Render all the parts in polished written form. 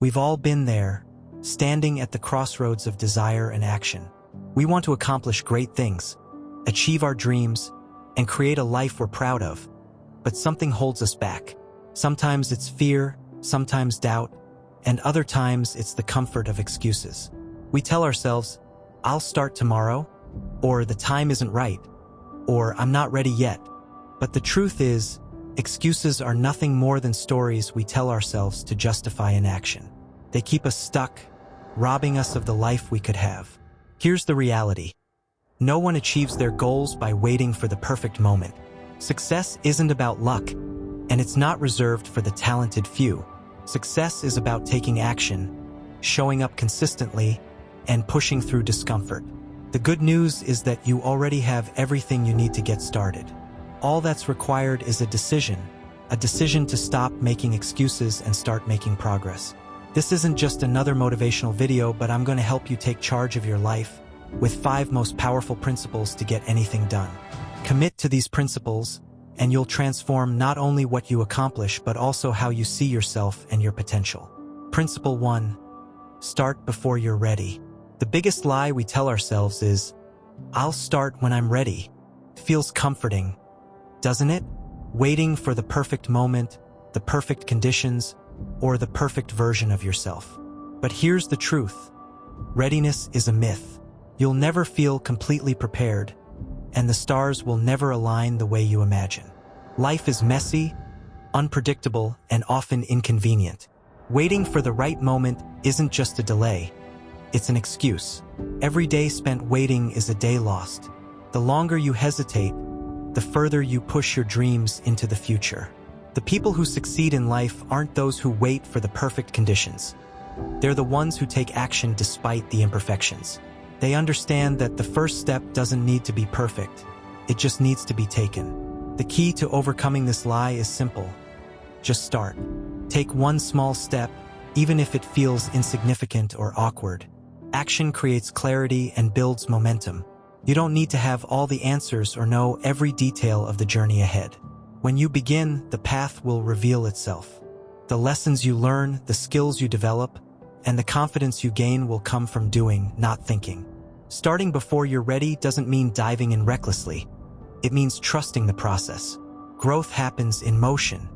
We've all been there, standing at the crossroads of desire and action. We want to accomplish great things, achieve our dreams, and create a life we're proud of. But something holds us back. Sometimes it's fear, sometimes doubt, and other times it's the comfort of excuses. We tell ourselves, "I'll start tomorrow," or "the time isn't right," or "I'm not ready yet." But the truth is, excuses are nothing more than stories we tell ourselves to justify inaction. They keep us stuck, robbing us of the life we could have. Here's the reality. No one achieves their goals by waiting for the perfect moment. Success isn't about luck, and it's not reserved for the talented few. Success is about taking action, showing up consistently, and pushing through discomfort. The good news is that you already have everything you need to get started. All that's required is a decision to stop making excuses and start making progress. This isn't just another motivational video, but I'm going to help you take charge of your life with 5 most powerful principles to get anything done. Commit to these principles, and you'll transform not only what you accomplish, but also how you see yourself and your potential. Principle 1. Start before you're ready. The biggest lie we tell ourselves is, "I'll start when I'm ready." Feels comforting, doesn't it? Waiting for the perfect moment, the perfect conditions, or the perfect version of yourself. But here's the truth. Readiness is a myth. You'll never feel completely prepared, and the stars will never align the way you imagine. Life is messy, unpredictable, and often inconvenient. Waiting for the right moment isn't just a delay, it's an excuse. Every day spent waiting is a day lost. The longer you hesitate, the further you push your dreams into the future. The people who succeed in life aren't those who wait for the perfect conditions. They're the ones who take action despite the imperfections. They understand that the first step doesn't need to be perfect. It just needs to be taken. The key to overcoming this lie is simple. Just start. Take one small step, even if it feels insignificant or awkward. Action creates clarity and builds momentum. You don't need to have all the answers or know every detail of the journey ahead. When you begin, the path will reveal itself. The lessons you learn, the skills you develop, and the confidence you gain will come from doing, not thinking. Starting before you're ready doesn't mean diving in recklessly. It means trusting the process. Growth happens in motion.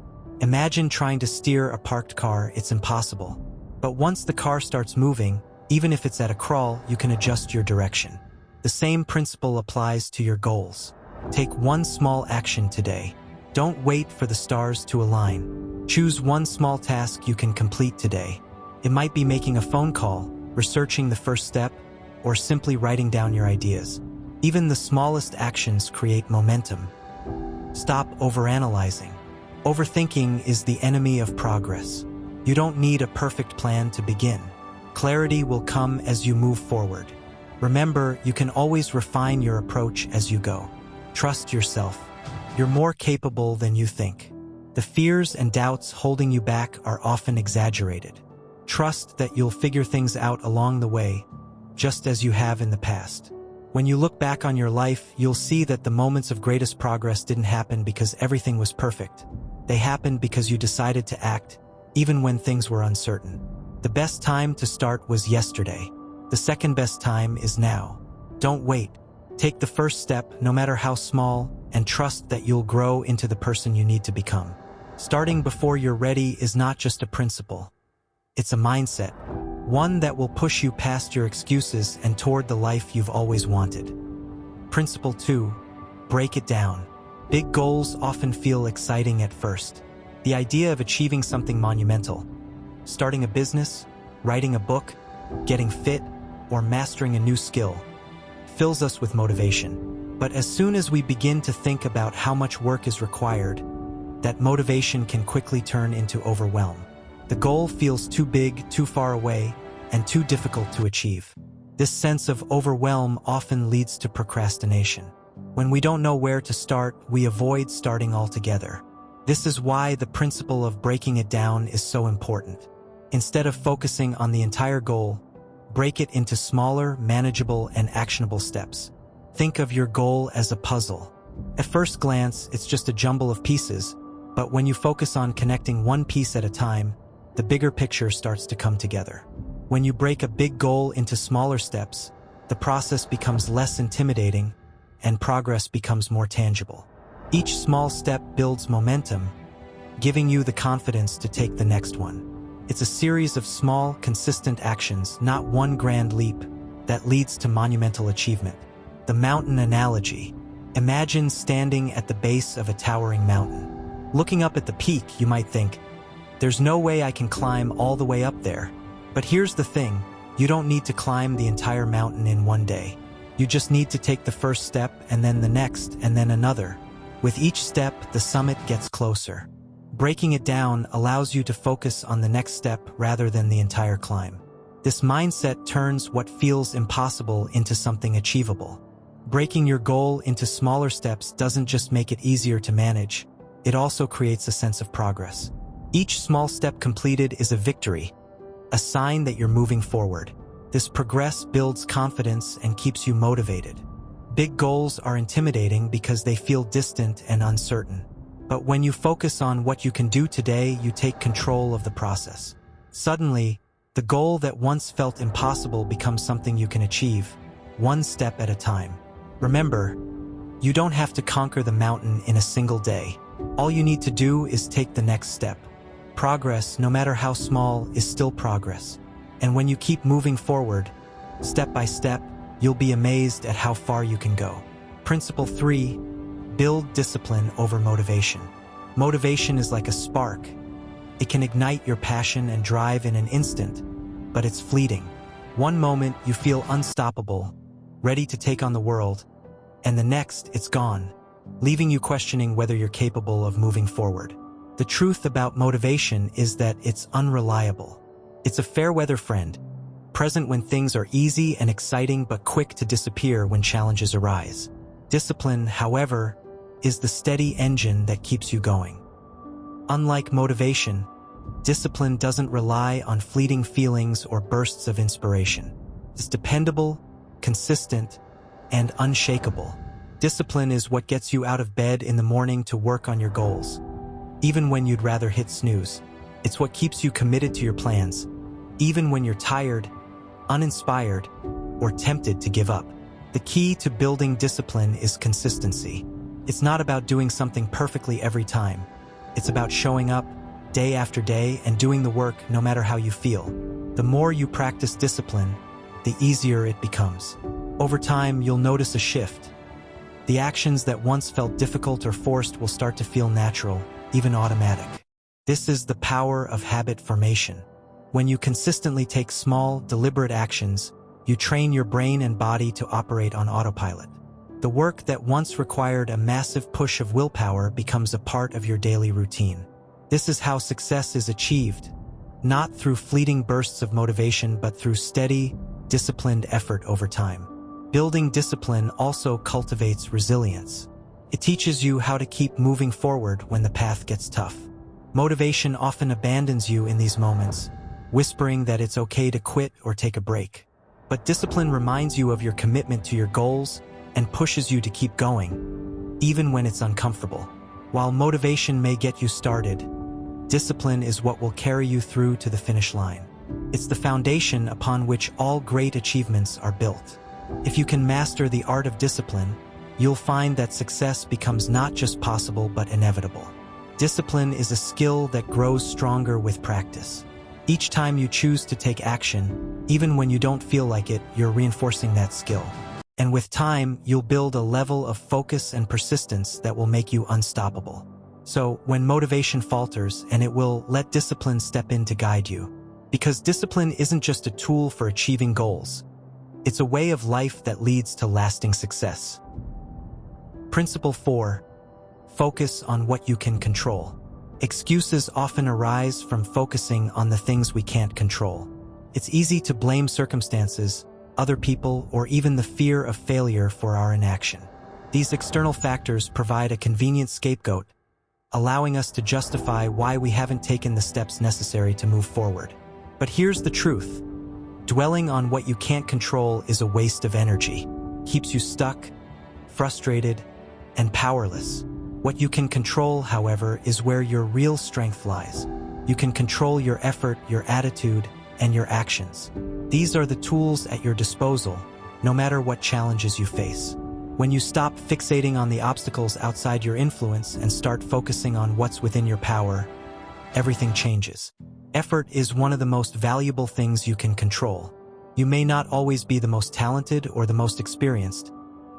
Imagine trying to steer a parked car, it's impossible. But once the car starts moving, even if it's at a crawl, you can adjust your direction. The same principle applies to your goals. Take one small action today. Don't wait for the stars to align. Choose one small task you can complete today. It might be making a phone call, researching the first step, or simply writing down your ideas. Even the smallest actions create momentum. Stop overanalyzing. Overthinking is the enemy of progress. You don't need a perfect plan to begin. Clarity will come as you move forward. Remember, you can always refine your approach as you go. Trust yourself. You're more capable than you think. The fears and doubts holding you back are often exaggerated. Trust that you'll figure things out along the way, just as you have in the past. When you look back on your life, you'll see that the moments of greatest progress didn't happen because everything was perfect. They happened because you decided to act, even when things were uncertain. The best time to start was yesterday. The second best time is now. Don't wait. Take the first step, no matter how small, and trust that you'll grow into the person you need to become. Starting before you're ready is not just a principle. It's a mindset, one that will push you past your excuses and toward the life you've always wanted. Principle 2. Break it down. Big goals often feel exciting at first. The idea of achieving something monumental, starting a business, writing a book, getting fit, or mastering a new skill, fills us with motivation. But as soon as we begin to think about how much work is required, that motivation can quickly turn into overwhelm. The goal feels too big, too far away, and too difficult to achieve. This sense of overwhelm often leads to procrastination. When we don't know where to start, we avoid starting altogether. This is why the principle of breaking it down is so important. Instead of focusing on the entire goal, break it into smaller, manageable, and actionable steps. Think of your goal as a puzzle. At first glance, it's just a jumble of pieces, but when you focus on connecting one piece at a time, the bigger picture starts to come together. When you break a big goal into smaller steps, the process becomes less intimidating and progress becomes more tangible. Each small step builds momentum, giving you the confidence to take the next one. It's a series of small, consistent actions, not one grand leap, that leads to monumental achievement. The mountain analogy. Imagine standing at the base of a towering mountain. Looking up at the peak, you might think, there's no way I can climb all the way up there. But here's the thing, you don't need to climb the entire mountain in one day. You just need to take the first step and then the next and then another. With each step, the summit gets closer. Breaking it down allows you to focus on the next step rather than the entire climb. This mindset turns what feels impossible into something achievable. Breaking your goal into smaller steps doesn't just make it easier to manage, it also creates a sense of progress. Each small step completed is a victory, a sign that you're moving forward. This progress builds confidence and keeps you motivated. Big goals are intimidating because they feel distant and uncertain. But when you focus on what you can do today, you take control of the process. Suddenly, the goal that once felt impossible becomes something you can achieve, one step at a time. Remember, you don't have to conquer the mountain in a single day. All you need to do is take the next step. Progress, no matter how small, is still progress. And when you keep moving forward, step by step, you'll be amazed at how far you can go. Principle 3, build discipline over motivation. Motivation is like a spark. It can ignite your passion and drive in an instant, but it's fleeting. One moment you feel unstoppable, ready to take on the world, and the next it's gone, leaving you questioning whether you're capable of moving forward. The truth about motivation is that it's unreliable. It's a fair-weather friend, present when things are easy and exciting but quick to disappear when challenges arise. Discipline, however, is the steady engine that keeps you going. Unlike motivation, discipline doesn't rely on fleeting feelings or bursts of inspiration. It's dependable, consistent, and unshakable. Discipline is what gets you out of bed in the morning to work on your goals, even when you'd rather hit snooze. It's what keeps you committed to your plans, even when you're tired, uninspired, or tempted to give up. The key to building discipline is consistency. It's not about doing something perfectly every time. It's about showing up day after day and doing the work no matter how you feel. The more you practice discipline, the easier it becomes. Over time, you'll notice a shift. The actions that once felt difficult or forced will start to feel natural, even automatic. This is the power of habit formation. When you consistently take small, deliberate actions, you train your brain and body to operate on autopilot. The work that once required a massive push of willpower becomes a part of your daily routine. This is how success is achieved, not through fleeting bursts of motivation, but through steady, disciplined effort over time. Building discipline also cultivates resilience. It teaches you how to keep moving forward when the path gets tough. Motivation often abandons you in these moments, whispering that it's okay to quit or take a break. But discipline reminds you of your commitment to your goals and pushes you to keep going, even when it's uncomfortable. While motivation may get you started, discipline is what will carry you through to the finish line. It's the foundation upon which all great achievements are built. If you can master the art of discipline, you'll find that success becomes not just possible but inevitable. Discipline is a skill that grows stronger with practice. Each time you choose to take action, even when you don't feel like it, you're reinforcing that skill. And with time, you'll build a level of focus and persistence that will make you unstoppable. So, when motivation falters, and it will, let discipline step in to guide you. Because discipline isn't just a tool for achieving goals. It's a way of life that leads to lasting success. Principle 4. Focus on what you can control. Excuses often arise from focusing on the things we can't control. It's easy to blame circumstances, other people, or even the fear of failure for our inaction. These external factors provide a convenient scapegoat, allowing us to justify why we haven't taken the steps necessary to move forward. But here's the truth. Dwelling on what you can't control is a waste of energy. Keeps you stuck, frustrated, and powerless. What you can control, however, is where your real strength lies. You can control your effort, your attitude, and your actions. These are the tools at your disposal, no matter what challenges you face. When you stop fixating on the obstacles outside your influence and start focusing on what's within your power, everything changes. Effort is one of the most valuable things you can control. You may not always be the most talented or the most experienced,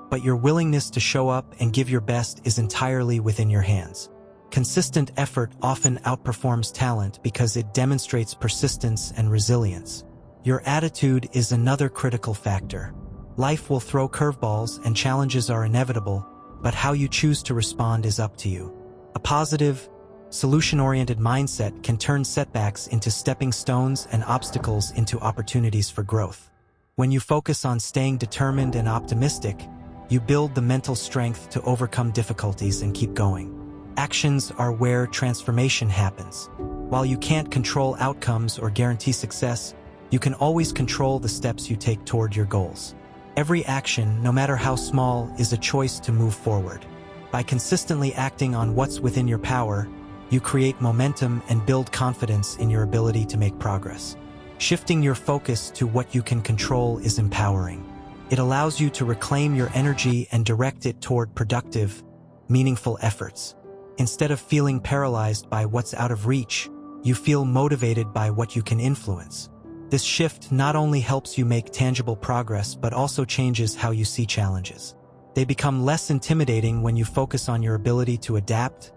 but your willingness to show up and give your best is entirely within your hands. Consistent effort often outperforms talent because it demonstrates persistence and resilience. Your attitude is another critical factor. Life will throw curveballs and challenges are inevitable, but how you choose to respond is up to you. A positive, solution-oriented mindset can turn setbacks into stepping stones and obstacles into opportunities for growth. When you focus on staying determined and optimistic, you build the mental strength to overcome difficulties and keep going. Actions are where transformation happens. While you can't control outcomes or guarantee success, you can always control the steps you take toward your goals. Every action, no matter how small, is a choice to move forward. By consistently acting on what's within your power, you create momentum and build confidence in your ability to make progress. Shifting your focus to what you can control is empowering. It allows you to reclaim your energy and direct it toward productive, meaningful efforts. Instead of feeling paralyzed by what's out of reach, you feel motivated by what you can influence. This shift not only helps you make tangible progress, but also changes how you see challenges. They become less intimidating when you focus on your ability to adapt,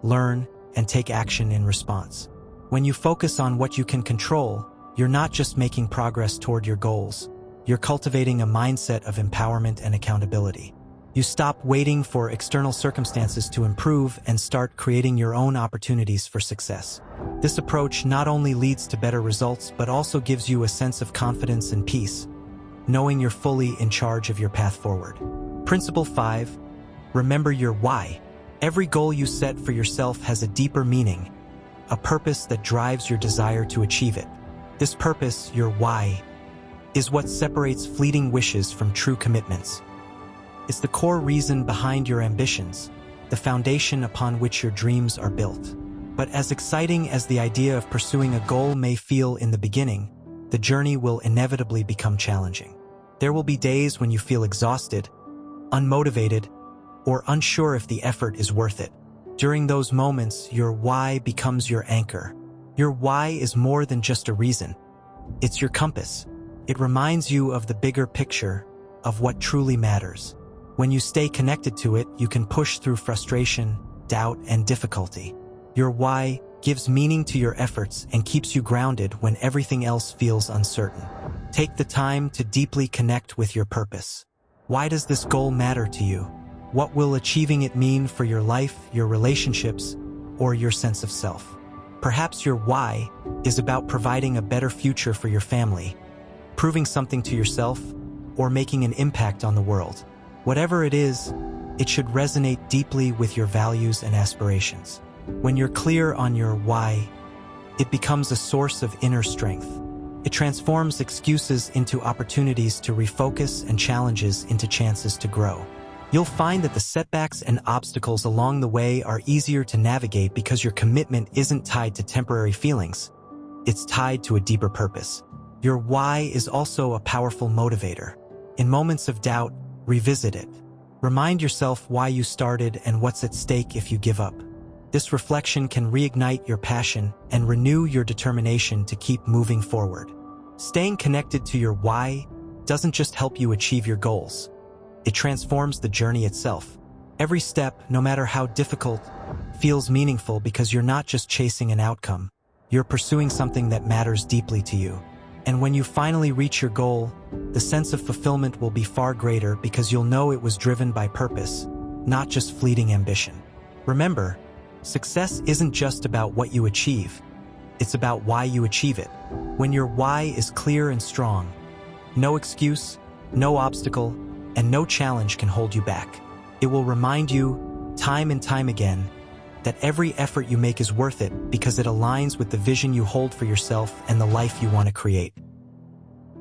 learn, and take action in response. When you focus on what you can control, you're not just making progress toward your goals, you're cultivating a mindset of empowerment and accountability. You stop waiting for external circumstances to improve and start creating your own opportunities for success. This approach not only leads to better results, but also gives you a sense of confidence and peace, knowing you're fully in charge of your path forward. Principle 5. Remember your why. Every goal you set for yourself has a deeper meaning, a purpose that drives your desire to achieve it. This purpose, your why, is what separates fleeting wishes from true commitments. It's the core reason behind your ambitions, the foundation upon which your dreams are built. But as exciting as the idea of pursuing a goal may feel in the beginning, the journey will inevitably become challenging. There will be days when you feel exhausted, unmotivated, or unsure if the effort is worth it. During those moments, your why becomes your anchor. Your why is more than just a reason. It's your compass. It reminds you of the bigger picture, of what truly matters. When you stay connected to it, you can push through frustration, doubt, and difficulty. Your why gives meaning to your efforts and keeps you grounded when everything else feels uncertain. Take the time to deeply connect with your purpose. Why does this goal matter to you? What will achieving it mean for your life, your relationships, or your sense of self? Perhaps your why is about providing a better future for your family, proving something to yourself, or making an impact on the world. Whatever it is, it should resonate deeply with your values and aspirations. When you're clear on your why, it becomes a source of inner strength. It transforms excuses into opportunities to refocus and challenges into chances to grow. You'll find that the setbacks and obstacles along the way are easier to navigate because your commitment isn't tied to temporary feelings. It's tied to a deeper purpose. Your why is also a powerful motivator. In moments of doubt, revisit it. Remind yourself why you started and what's at stake if you give up. This reflection can reignite your passion and renew your determination to keep moving forward. Staying connected to your why doesn't just help you achieve your goals. It transforms the journey itself. Every step, no matter how difficult, feels meaningful because you're not just chasing an outcome. You're pursuing something that matters deeply to you. And when you finally reach your goal, the sense of fulfillment will be far greater because you'll know it was driven by purpose, not just fleeting ambition. Remember, success isn't just about what you achieve. It's about why you achieve it. When your why is clear and strong, no excuse, no obstacle, and no challenge can hold you back. It will remind you, time and time again, that every effort you make is worth it because it aligns with the vision you hold for yourself and the life you want to create.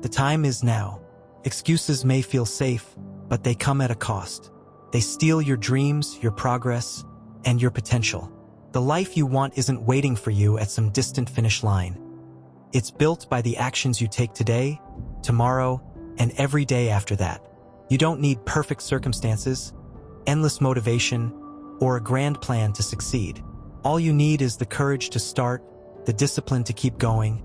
The time is now. Excuses may feel safe, but they come at a cost. They steal your dreams, your progress, and your potential. The life you want isn't waiting for you at some distant finish line. It's built by the actions you take today, tomorrow, and every day after that. You don't need perfect circumstances, endless motivation, or a grand plan to succeed. All you need is the courage to start, the discipline to keep going,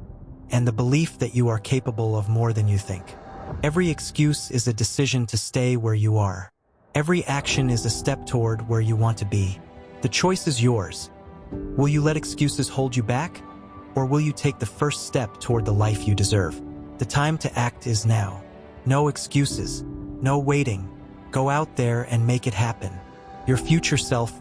and the belief that you are capable of more than you think. Every excuse is a decision to stay where you are. Every action is a step toward where you want to be. The choice is yours. Will you let excuses hold you back? Or will you take the first step toward the life you deserve? The time to act is now. No excuses, no waiting. Go out there and make it happen. Your future self